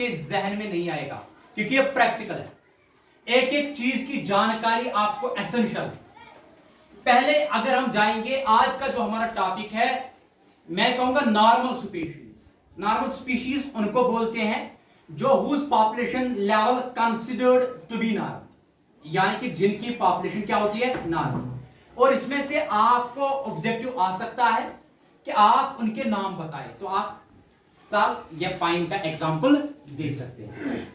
जहन में नहीं आएगा, क्योंकि ये प्रैक्टिकल है। एक एक चीज की जानकारी आपको एसेंशियल है। पहले अगर हम जाएंगे, आज का जो हमारा टॉपिक है, मैं कहूंगा नॉर्मल स्पीशीज। नॉर्मल स्पीशीज उनको बोलते हैं जो whose population level considered to be normal, यानी कि जिनकी पॉपुलेशन क्या होती है, नॉर्मल। और इसमें से आपको ऑब्जेक्टिव आ सकता है कि आप उनके नाम बताएं, तो आप साल या पाइन का एग्जांपल दे सकते हैं।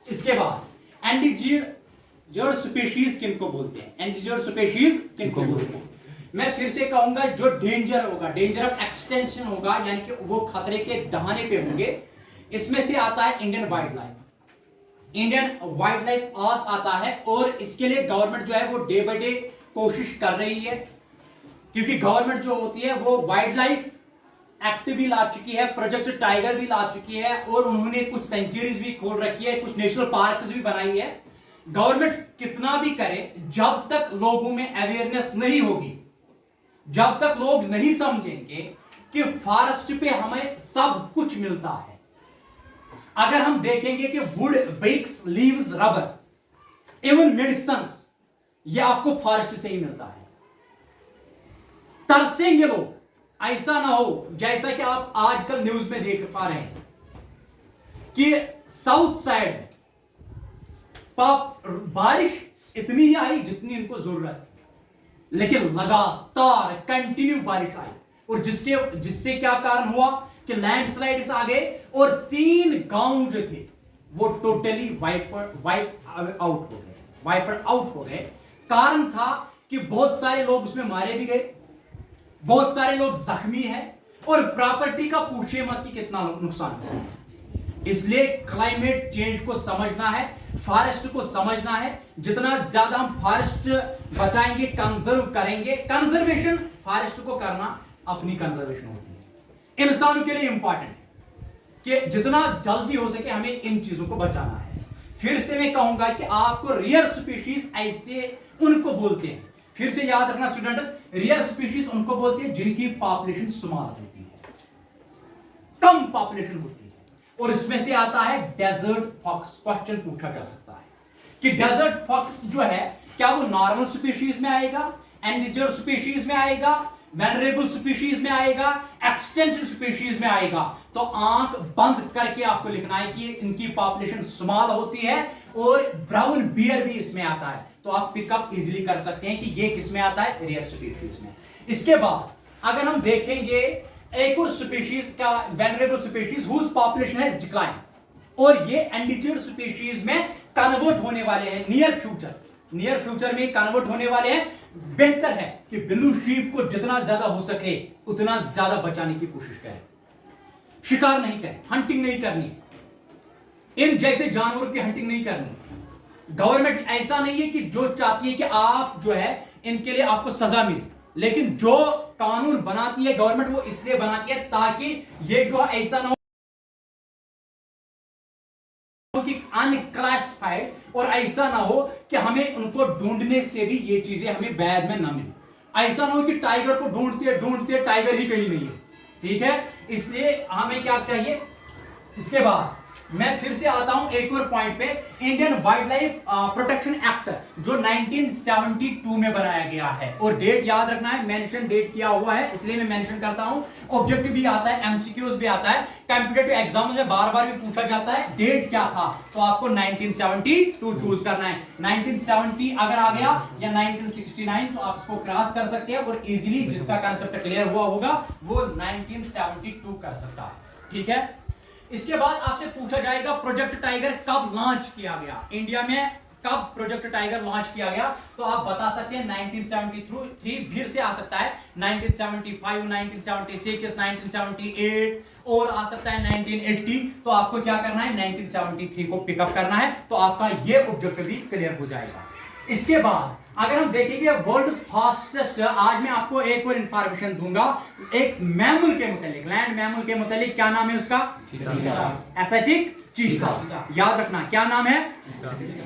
इसके बाद एंडेंजर्ड स्पीशीज किनको बोलते हैं, एंडेंजर्ड स्पीशीज किनको बोलते हैं। मैं फिर से कहूंगा, जो डेंजर होगा, डेंजर ऑफ एक्सटेंशन होगा, यानी कि वो खतरे के दहाने पे होंगे। इसमें से आता है Indian wild life. Indian wild life आस आता है, और इसके लिए गवर्नमेंट जो है वो डे बाय डे कोशिश कर रही है, क्योंकि गवर्नमेंट जो होती है वो वाइल्ड लाइफ एक्ट भी ला चुकी है, प्रोजेक्ट टाइगर भी ला चुकी है, और उन्होंने कुछ सेंचुरीज भी खोल रखी है, कुछ नेशनल पार्क्स भी बनाई है। गवर्नमेंट कितना भी करे, जब तक लोगों में अवेयरनेस नहीं होगी, जब तक लोग नहीं समझेंगे कि फॉरेस्ट पे हमें सब कुछ मिलता है। अगर हम देखेंगे कि wood, bricks, leaves, rubber, even medicines, ये आपको फॉरेस्ट से ही मिलता है। तरसेंगे लोग, ऐसा ना हो जैसा कि आप आजकल न्यूज में देख पा रहे हैं कि साउथ साइड बारिश इतनी ही आई जितनी इनको जरूरत थी, लेकिन लगातार कंटिन्यू बारिश आई, और जिससे क्या कारण हुआ कि लैंडस्लाइड्स आ गए, और 3 गांव जो थे वो टोटली वाइप आउट हो गए। कारण था कि बहुत सारे लोग उसमें मारे भी गए, बहुत सारे लोग जख्मी हैं, और प्रॉपर्टी का पूछे मत कि कितना नुकसान है। इसलिए क्लाइमेट चेंज को समझना है, फॉरेस्ट को समझना है। जितना ज्यादा हम फॉरेस्ट बचाएंगे, कंजर्व करेंगे, कंजर्वेशन फॉरेस्ट को करना अपनी कंजर्वेशन होती है। इंसानों के लिए इंपॉर्टेंट है कि जितना जल्दी हो सके हमें इन चीजों को बचाना है। फिर से मैं कहूंगा कि आपको रेयर स्पीशीज ऐसे उनको बोलते हैं, फिर से याद रखना स्टूडेंट्स, रेयर स्पीशीज उनको बोलते हैं जिनकी पॉपुलेशन स्मॉल होती है, कम पॉपुलेशन होती है। और इसमें से आता है डेजर्ट फॉक्स। क्वेश्चन पूछा जा सकता है कि डेजर्ट फॉक्स जो है, क्या वो नॉर्मल स्पीशीज में आएगा, एंडेंजर्ड स्पीशीज में आएगा, वेनरेबल स्पीशीज में आएगा, एक्सटेंशन स्पीशीज में आएगा? तो आंख बंद करके आपको लिखना है कि इनकी पॉपुलेशन स्मॉल होती है, और ब्राउन बियर भी इसमें आता है। तो आप पिकअप इजीली कर सकते हैं कि ये किस में आता है, रेयर स्पीशीज में। इसके बाद अगर हम देखेंगे एक और स्पीशीज का, vulnerable species whose population has decline, और ये एंडेंजर्ड स्पीशीज में कन्वर्ट होने वाले हैं नियर फ्यूचर में कन्वर्ट होने वाले हैं। बेहतर है कि ब्लू शीप को जितना ज्यादा हो सके उतना ज्यादा बचाने की कोशिश करें, शिकार नहीं करें, हंटिंग नहीं करनी, इन जैसे जानवरों की हंटिंग नहीं करनी। गवर्नमेंट ऐसा नहीं है कि जो चाहती है कि आप जो है इनके लिए आपको सजा मिले, लेकिन जो कानून बनाती है गवर्नमेंट वो इसलिए बनाती है ताकि ये जो ऐसा ना हो कि अनक्लासिफाइड, और ऐसा ना हो कि हमें उनको ढूंढने से भी ये चीजें हमें बैग में ना मिले। ऐसा ना हो कि टाइगर को ढूंढते टाइगर ही कहीं नहीं है, ठीक है। इसलिए हमें क्या चाहिए। इसके बाद मैं फिर से आता हूं एक और पॉइंट पे, Indian wild life protection act जो 1972 में बनाया गया है, और डेट याद रखना है, मेंशन डेट किया हुआ है इसलिए मैं मेंशन करता हूं। ऑब्जेक्टिव भी आता है, एमसीक्यूज भी आता है, कॉम्पिटिटिव एग्जाम में बार बार भी पूछा जाता है डेट क्या था, तो आपको 1972 चूज करना है। 1970 अगर आ गया या 1969 तो आप इसको क्रॉस कर सकते हैं, और इजीली जिसका कांसेप्ट क्लियर हुआ होगा वो 1972 कर सकता है, ठीक है। इसके बाद आपसे पूछा जाएगा प्रोजेक्ट टाइगर कब लॉन्च किया गया, इंडिया में कब प्रोजेक्ट टाइगर लॉन्च किया गया? तो आप बता सकते हैं 1973, फिर से आ सकता है 1975, 1976, 1978, और आ सकता है 1980। तो आपको क्या करना है, 1973 को पिकअप करना है, तो आपका ये ऑब्जेक्टिव भी क्लियर हो जाएगा। इसके बाद अगर हम देखेंगे वर्ल्ड फास्टेस्ट, आज मैं आपको एक और इंफॉर्मेशन दूंगा एक मैमल के मुतालिक, लैंड मैमल के मुतालिक। क्या नाम है उसका? एसिटिक चीता। याद रखना क्या नाम है,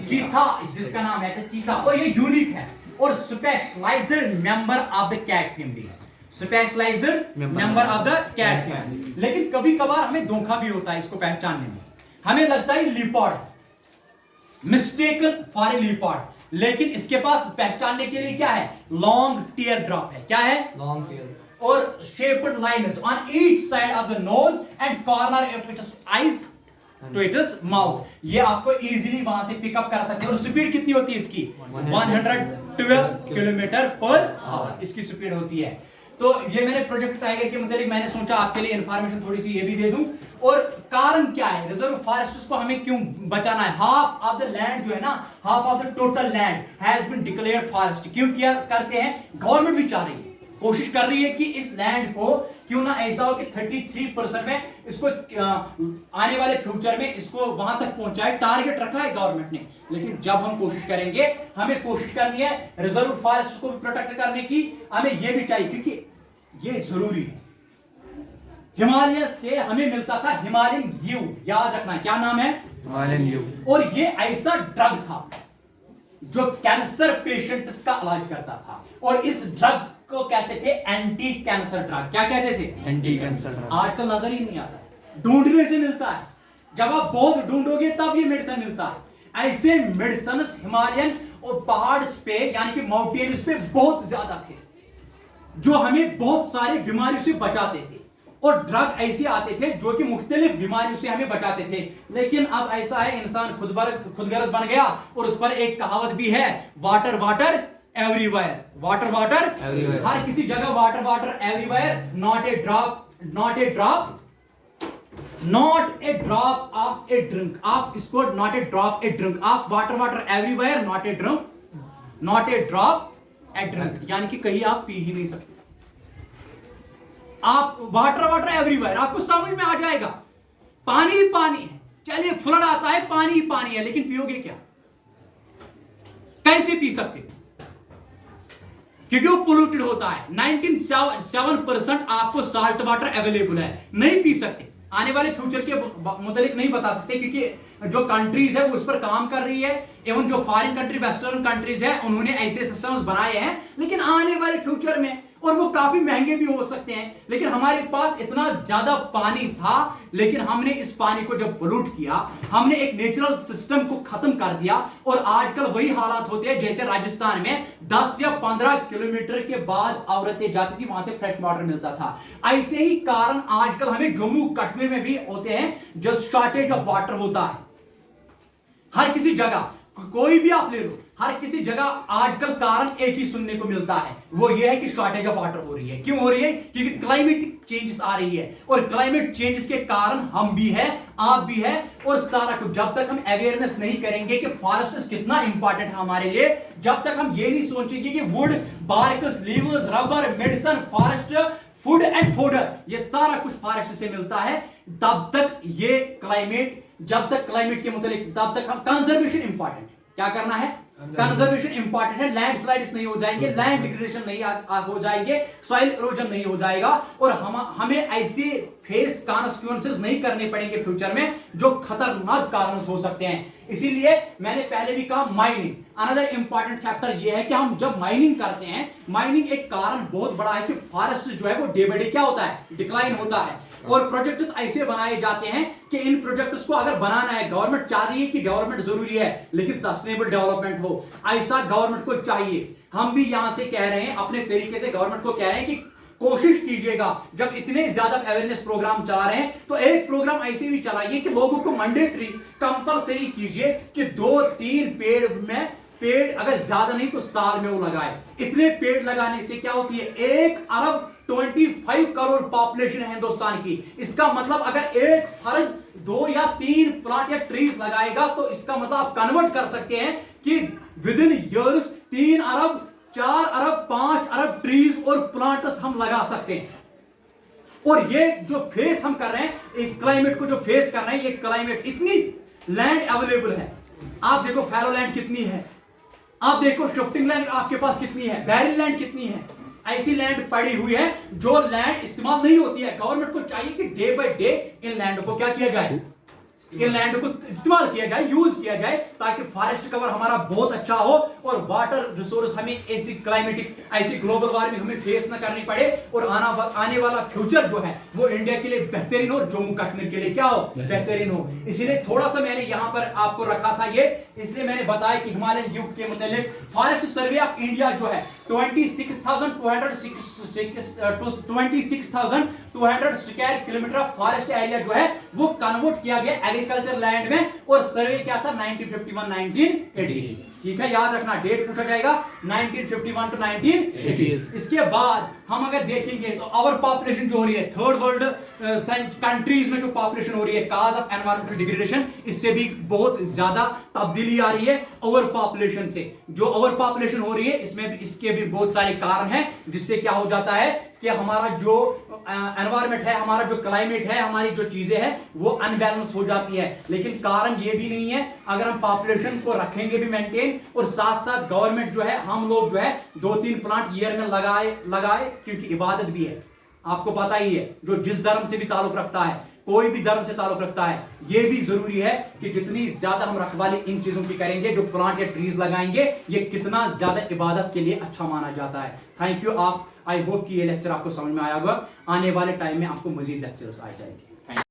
चीता, जिसका नाम है चीता, और ये यूनिक है, और specialised member of the cat family है, specialised member of the cat family. लेकिन कभी कभार हमें धोखा भी होता है इसको पहचानने में। हमें लगता है लीपर्ड है, मिस्टेकन फॉर ए लीपर्ड, लेकिन इसके पास पहचानने के लिए क्या है, लॉन्ग टीयर ड्रॉप है। क्या है, लॉन्ग टीयर और shaped lines on each side of the nose and corner of its eyes to its mouth. ये आपको इजीली वहां से पिकअप कर सकते हैं। और स्पीड कितनी होती है इसकी, 112 किलोमीटर पर आवर इसकी स्पीड होती है। तो ये मैंने प्रोजेक्ट टाइगर के मुताबिक मैंने सोचा आपके लिए इंफॉर्मेशन थोड़ी सी ये भी दे दूं। और कारण क्या है, रिजर्व फॉरेस्ट को हमें क्यों बचाना है। हाफ ऑफ द लैंड जो है ना, half of the total land has been declared forest. क्यों किया करते हैं, गवर्नमेंट भी चाह रही है, कोशिश कर रही है कि इस लैंड को क्यों ना ऐसा हो कि 33% में इसको आने वाले फ्यूचर में इसको वहां तक पहुंचाए। टारगेट रखा है गवर्नमेंट ने, लेकिन जब हम कोशिश करेंगे, हमें कोशिश करनी है रिजर्व फॉरेस्ट को भी प्रोटेक्ट करने की। हमें यह भी चाहिए क्योंकि ये जरूरी है। हिमालय से हमें मिलता था हिमालयन यू, याद रखना क्या नाम है, हिमालयन यू। और ये ऐसा ड्रग था जो कैंसर पेशेंट्स का इलाज करता था। और इस ड्रग को कहते थे एंटी कैंसर ड्रग। क्या कहते थे, एंटी कैंसर ड्रग। आजकल नजर ही नहीं आता, ढूंढने से मिलता है। जब आप बहुत ढूंढोगे तब ये मेडिसिन मिलता है। ऐसे मेडिसिन हिमालयन और पहाड़ पे यानी कि माउंटेन्स पे बहुत ज्यादा थे, जो हमें बहुत सारी बीमारियों से बचाते थे। और ड्रग ऐसे आते थे जो कि मुख्तलिफ बीमारियों से हमें बचाते थे। लेकिन अब ऐसा है, इंसान खुदगर्ज बन गया। और उस पर एक कहावत भी है, water water everywhere, water water everywhere, हर किसी जगह water water everywhere, not a drop, not a drop, not a drop of a drink. आप इसको not a drop a drink, आप water water everywhere, not a drink, not a drop a drink, यानी कि कहीं आप P ही नहीं सकते। आप वाटर वाटर एवरीवेयर, आपको समझ में आ जाएगा, पानी ही पानी है। चलिए फ्लड आता है, पानी ही पानी है, लेकिन पियोगे क्या, कैसे पी सकते, क्योंकि वो पोल्यूटेड होता है। 97% आपको साल्ट वाटर अवेलेबल है, नहीं पी सकते। आने वाले फ्यूचर के मुताबिक नहीं बता सकते, क्योंकि जो कंट्रीज है वो उस पर काम कर रही है। एवं जो फॉरेन कंट्री, वेस्टर्न कंट्रीज है, उन्होंने ऐसे सिस्टम्स बनाए हैं। लेकिन आने वाले फ्यूचर में, और वो काफी महंगे भी हो सकते हैं, लेकिन हमारे पास इतना ज्यादा पानी था, लेकिन हमने इस पानी को जब पोल्यूट किया, हमने एक नेचुरल सिस्टम को खत्म कर दिया। और आजकल वही हालात होते हैं जैसे राजस्थान में 10 या 15 किलोमीटर के बाद औरतें जाती थी, वहां से फ्रेश वाटर मिलता था। ऐसे ही कारण आजकल हमें जम्मू कश्मीर में भी होते हैं, जो शॉर्टेज ऑफ वाटर होता है। हर किसी जगह, कोई भी आप ले लो, हर किसी जगह आजकल कारण एक ही सुनने को मिलता है, वो ये है कि शॉर्टेज ऑफ वाटर हो रही है। क्यों हो रही है, क्योंकि क्लाइमेटिक चेंजेस आ रही है। और क्लाइमेट चेंजेस के कारण हम भी है, आप भी है, और सारा कुछ। जब तक हम अवेयरनेस नहीं करेंगे कि फॉरेस्ट कितना इंपॉर्टेंट है हमारे लिए, जब तक हम ये नहीं सोचेंगे कि would, barks, leaves, rubber, medicine, forest, food and fodder, ये सारा कुछ फॉरेस्ट से मिलता है, तब तक ये क्लाइमेट, जब तक क्लाइमेट के मुताबिक, तब तक हम कंजर्वेशन इंपॉर्टेंट है। क्या करना है, कंजर्वेशन इंपॉर्टेंट है। लैंडस्लाइड्स नहीं हो जाएंगे, लैंड डिग्रेडेशन नहीं हो जाएंगे, सॉइल इरोजन नहीं हो जाएगा, और हमें ऐसे फेस कॉन्सिक्वेंसेस नहीं करने पड़ेंगे फ्यूचर में जो खतरनाक कारण हो सकते हैं। इसीलिए मैंने पहले भी कहा, माइनिंग अनदर इंपॉर्टेंट फैक्टर ये है कि हम जब माइनिंग करते हैं, माइनिंग एक कारण बहुत बड़ा है कि फॉरेस्ट जो है वो डे बाय डे क्या होता है, डिक्लाइन होता है। और प्रोजेक्ट्स ऐसे बनाए जाते हैं कि इन प्रोजेक्ट्स को अगर बनाना है, गवर्नमेंट चाह रही है कि डेवलपमेंट जरूरी है, लेकिन सस्टेनेबल डेवलपमेंट हो, ऐसा गवर्नमेंट को चाहिए। हम भी यहां से कह रहे हैं, अपने तरीके से गवर्नमेंट को कह रहे हैं कि कोशिश कीजिएगा, जब इतने ज्यादा अवेयरनेस प्रोग्राम चला रहे हैं, तो एक प्रोग्राम ऐसे भी चलाइए कि लोगों को मैंडेटरी, कंपलसरी कीजिए कि 2-3 पेड़ अगर ज्यादा नहीं तो साल में वो लगाए। इतने पेड़ लगाने से क्या होती है, 1 अरब 25 करोड़ पॉपुलेशन है हिंदुस्तान की। इसका मतलब अगर एक फर्द 2 या 3 प्लांट या ट्रीज लगाएगा, तो इसका मतलब आप कन्वर्ट कर सकते हैं कि with in years 3 Arab, 4 Arab, 5 Arab trees और प्लांट्स हम लगा सकते हैं। और ये जो फेस हम कर रहे हैं, इस क्लाइमेट को जो फेस कर रहे हैं, ये क्लाइमेट, इतनी लैंड अवेलेबल है। आप देखो फैलो लैंड कितनी है, आप देखो शिफ्टिंग लैंड आपके पास कितनी है, बैरिल लैंड कितनी है, ऐसी लैंड पड़ी हुई है जो लैंड इस्तेमाल नहीं होती है। गवर्नमेंट को चाहिए कि day by day in land को क्या किया जाए, के लैंड को इस्तेमाल किया जाए, यूज किया जाए, ताकि फॉरेस्ट कवर हमारा बहुत अच्छा हो और वाटर रिसोर्स हमें ऐसी क्लाइमेटिक, ऐसी ग्लोबल वार्मिंग हमें फेस ना करनी पड़े, और आने वाला फ्यूचर जो है वो इंडिया के लिए बेहतरीन हो, जम्मू कश्मीर के लिए क्या हो, बेहतरीन हो। इसीलिए थोड़ा सा मैंने यहां पर आपको रखा था ये, इसलिए मैंने बताया कि हिमालयन गिफ्ट के मुताबिक फॉरेस्ट सर्वे ऑफ इंडिया जो है 26,200 square kilometre of forest area जो है वो कन्वर्ट किया गया एग्रीकल्चर लैंड में, और सर्वे क्या था 1951 1980। ठीक है, याद रखना, डेट पूछा जाएगा 1951 to 1980। इसके बाद हम अगर देखेंगे तो आवर पॉपुलेशन जो हो रही है थर्ड वर्ल्ड कंट्रीज में, जो पॉपुलेशन हो रही है काज ऑफ एनवायरमेंटल डिग्रेडेशन, इससे भी बहुत ज्यादा तब्दीली आ रही है ओवर पॉपुलेशन से। जो ओवर पॉपुलेशन हो रही है इसमें भी, इसके भी बहुत सारे कारण हैं, जिससे क्या हो जाता है कि हमारा जो एनवायरमेंट है, हमारा जो क्लाइमेट है, हमारी जो चीजें हैं वो अनबैलेंस हो जाती है। लेकिन कारण ये भी नहीं है, अगर हम पॉपुलेशन को रखेंगे भी मेंटेन, और साथ साथ गवर्नमेंट जो है, हम लोग जो है 2-3 प्लांट ईयर में लगाए, क्योंकि इबादत भी है, आपको पता ही है, जो जिस धर्म से भी ताल्लुक रखता है, कोई भी धर्म से ताल्लुक रखता है, ये भी जरूरी है कि जितनी ज्यादा हम रखवाली इन चीजों की करेंगे, जो प्लांट या ट्रीज लगाएंगे, ये कितना ज्यादा इबादत के लिए अच्छा माना जाता है। Thank you. आप, आई होप कि ये लेक्चर आपको समझ में आया होगा। आने वाले टाइम में आपको मजीद लेक्चर्स आ जाएंगे।